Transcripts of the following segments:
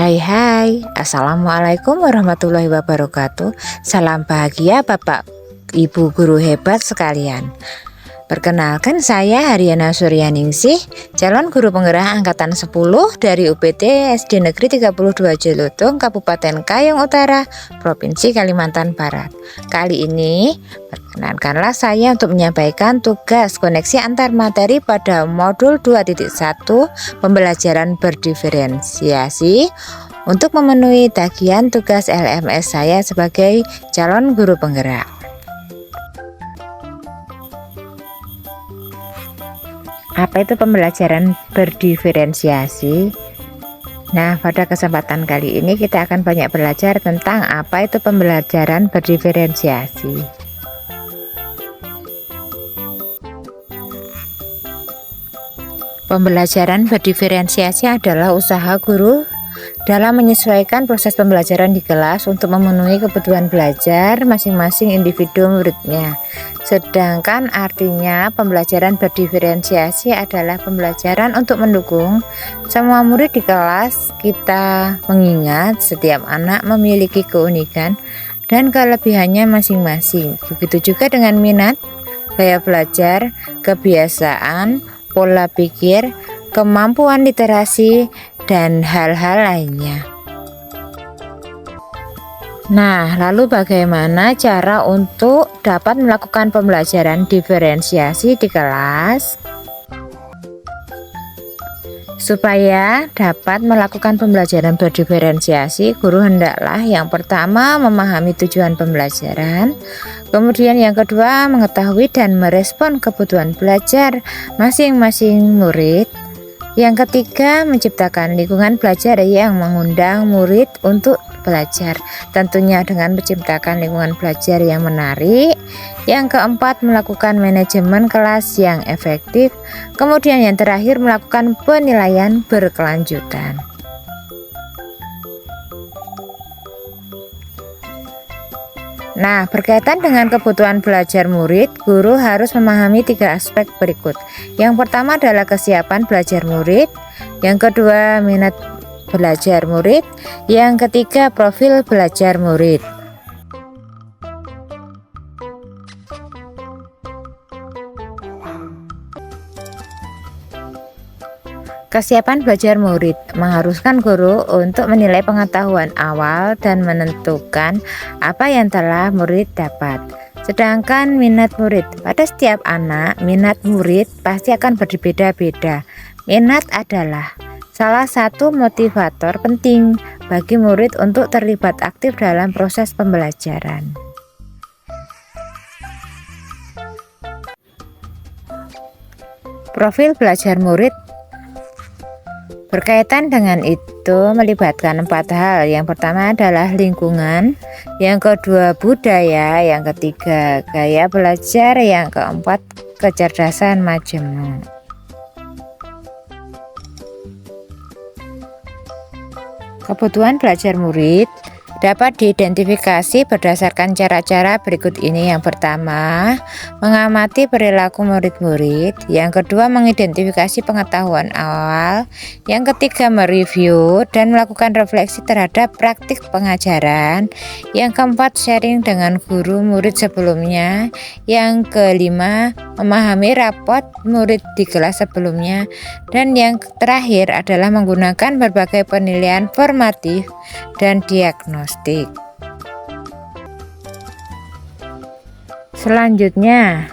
Hai hai, Assalamualaikum warahmatullahi wabarakatuh. Salam bahagia Bapak Ibu guru hebat sekalian. Perkenalkan, saya Haryana Suryaningsih, calon guru penggerak angkatan 10 dari UPT SD Negeri 32 Jelutung, Kabupaten Kayong Utara, Provinsi Kalimantan Barat. Kali ini perkenankanlah saya untuk menyampaikan tugas koneksi antar materi pada modul 2.1 pembelajaran berdiferensiasi untuk memenuhi tagihan tugas LMS saya sebagai calon guru penggerak. Apa itu pembelajaran berdiferensiasi? Nah, pada kesempatan kali ini kita akan banyak belajar tentang apa itu pembelajaran berdiferensiasi. Pembelajaran berdiferensiasi adalah usaha guru dalam menyesuaikan proses pembelajaran di kelas untuk memenuhi kebutuhan belajar masing-masing individu muridnya. Sedangkan artinya pembelajaran berdiferensiasi adalah pembelajaran untuk mendukung semua murid di kelas. Kita mengingat setiap anak memiliki keunikan dan kelebihannya masing-masing. Begitu juga dengan minat, gaya belajar, kebiasaan, pola pikir, kemampuan literasi, dan hal-hal lainnya. Nah, lalu bagaimana cara untuk dapat melakukan pembelajaran diferensiasi di kelas? Supaya dapat melakukan pembelajaran berdiferensiasi, guru hendaklah yang pertama memahami tujuan pembelajaran, kemudian yang kedua mengetahui dan merespon kebutuhan belajar masing-masing murid, yang ketiga menciptakan lingkungan belajar yang mengundang murid untuk belajar, tentunya dengan menciptakan lingkungan belajar yang menarik. Yang keempat, melakukan manajemen kelas yang efektif. Kemudian yang terakhir, melakukan penilaian berkelanjutan. Nah, berkaitan dengan kebutuhan belajar murid, guru harus memahami 3 aspek berikut. Yang pertama adalah kesiapan belajar murid, yang kedua minat belajar murid, yang ketiga profil belajar murid. Kesiapan belajar murid mengharuskan guru untuk menilai pengetahuan awal dan menentukan apa yang telah murid dapat. Sedangkan minat murid, pada setiap anak, minat murid pasti akan berbeda-beda. Minat adalah salah satu motivator penting bagi murid untuk terlibat aktif dalam proses pembelajaran. Profil belajar murid berkaitan dengan itu melibatkan 4 hal. Yang pertama adalah lingkungan, yang kedua budaya, yang ketiga gaya belajar, yang keempat kecerdasan majemuk. Kebutuhan belajar murid dapat diidentifikasi berdasarkan cara-cara berikut ini. Yang pertama, mengamati perilaku murid-murid. Yang kedua, mengidentifikasi pengetahuan awal. Yang ketiga, mereview dan melakukan refleksi terhadap praktik pengajaran. Yang keempat, sharing dengan guru murid sebelumnya. Yang kelima, memahami rapot murid di kelas sebelumnya. Dan yang terakhir adalah menggunakan berbagai penilaian formatif dan diagnostik. Selanjutnya,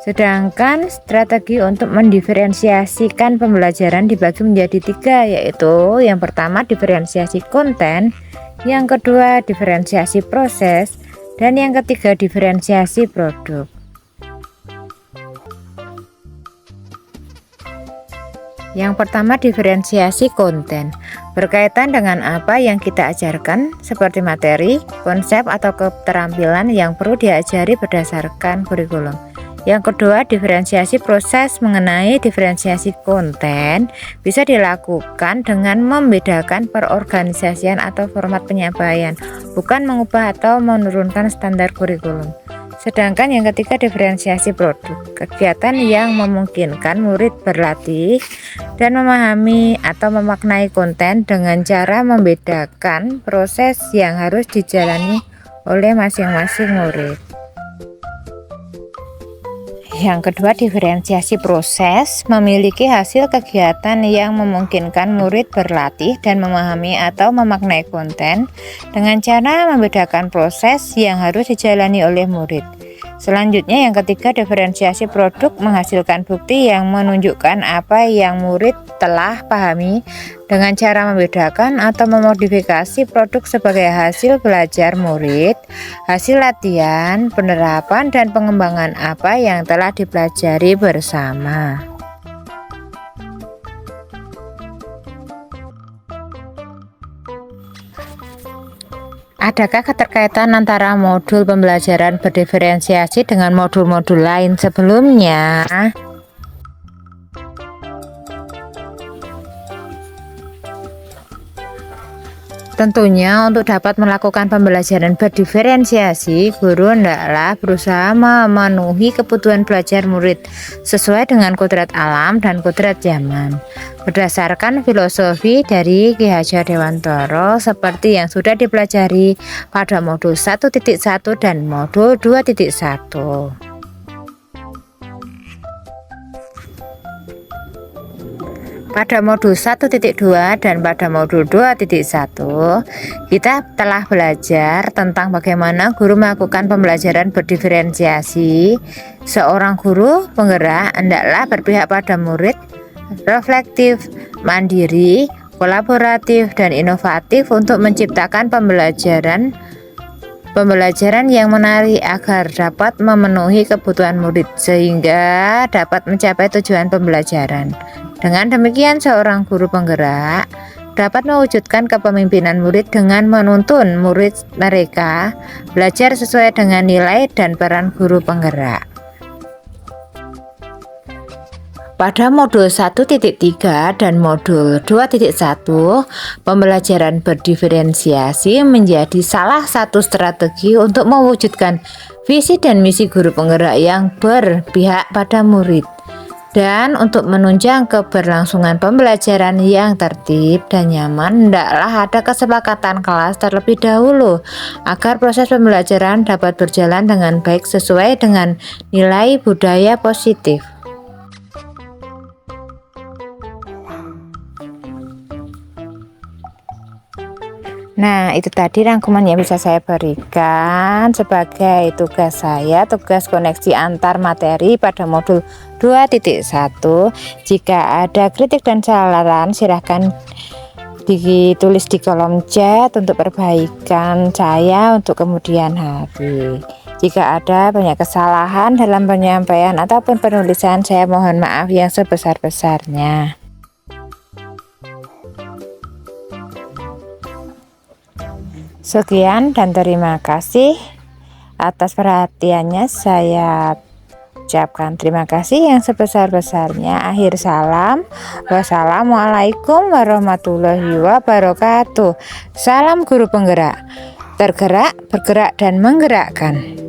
sedangkan strategi untuk mendiferensiasikan pembelajaran dibagi menjadi 3, yaitu yang pertama diferensiasi konten, yang kedua diferensiasi proses, dan yang ketiga diferensiasi produk. Yang pertama, diferensiasi konten berkaitan dengan apa yang kita ajarkan, seperti materi, konsep, atau keterampilan yang perlu diajari berdasarkan kurikulum. Yang kedua, diferensiasi proses. Mengenai diferensiasi konten bisa dilakukan dengan membedakan perorganisasian atau format penyampaian, bukan mengubah atau menurunkan standar kurikulum. Sedangkan yang ketiga, diferensiasi produk, kegiatan yang memungkinkan murid berlatih dan memahami atau memaknai konten dengan cara membedakan proses yang harus dijalani oleh masing-masing murid. Yang kedua, diferensiasi proses, memiliki hasil kegiatan yang memungkinkan murid berlatih dan memahami atau memaknai konten dengan cara membedakan proses yang harus dijalani oleh murid. Selanjutnya, yang ketiga, diferensiasi produk, menghasilkan bukti yang menunjukkan apa yang murid telah pahami dengan cara membedakan atau memodifikasi produk sebagai hasil belajar murid, hasil latihan, penerapan, dan pengembangan apa yang telah dipelajari bersama. Adakah keterkaitan antara modul pembelajaran berdiferensiasi dengan modul-modul lain sebelumnya? Tentunya untuk dapat melakukan pembelajaran berdiferensiasi, guru hendaklah berusaha memenuhi kebutuhan belajar murid sesuai dengan kodrat alam dan kodrat zaman. Berdasarkan filosofi dari Ki Hajar Dewantara seperti yang sudah dipelajari pada modul 1.1 dan modul 2.1. Pada modul 1.2 dan pada modul 2.1 kita telah belajar tentang bagaimana guru melakukan pembelajaran berdiferensiasi. Seorang guru penggerak hendaklah berpihak pada murid, reflektif, mandiri, kolaboratif, dan inovatif untuk menciptakan pembelajaran yang menarik agar dapat memenuhi kebutuhan murid sehingga dapat mencapai tujuan pembelajaran. Dengan demikian, seorang guru penggerak dapat mewujudkan kepemimpinan murid dengan menuntun murid mereka belajar sesuai dengan nilai dan peran guru penggerak. Pada modul 1.3 dan modul 2.1, pembelajaran berdiferensiasi menjadi salah satu strategi untuk mewujudkan visi dan misi guru penggerak yang berpihak pada murid. Dan untuk menunjang keberlangsungan pembelajaran yang tertib dan nyaman, hendaklah ada kesepakatan kelas terlebih dahulu agar proses pembelajaran dapat berjalan dengan baik sesuai dengan nilai budaya positif. Nah, itu tadi rangkuman yang bisa saya berikan sebagai tugas saya, tugas koneksi antar materi pada modul 2.1. Jika ada kritik dan saran, silahkan ditulis di kolom chat untuk perbaikan saya untuk kemudian hari. Jika ada banyak kesalahan dalam penyampaian ataupun penulisan, saya mohon maaf yang sebesar-besarnya. Sekian dan terima kasih atas perhatiannya. Saya ucapkan terima kasih yang sebesar-besarnya. Akhir salam. Wassalamualaikum warahmatullahi wabarakatuh. Salam guru penggerak. Tergerak, bergerak, dan menggerakkan.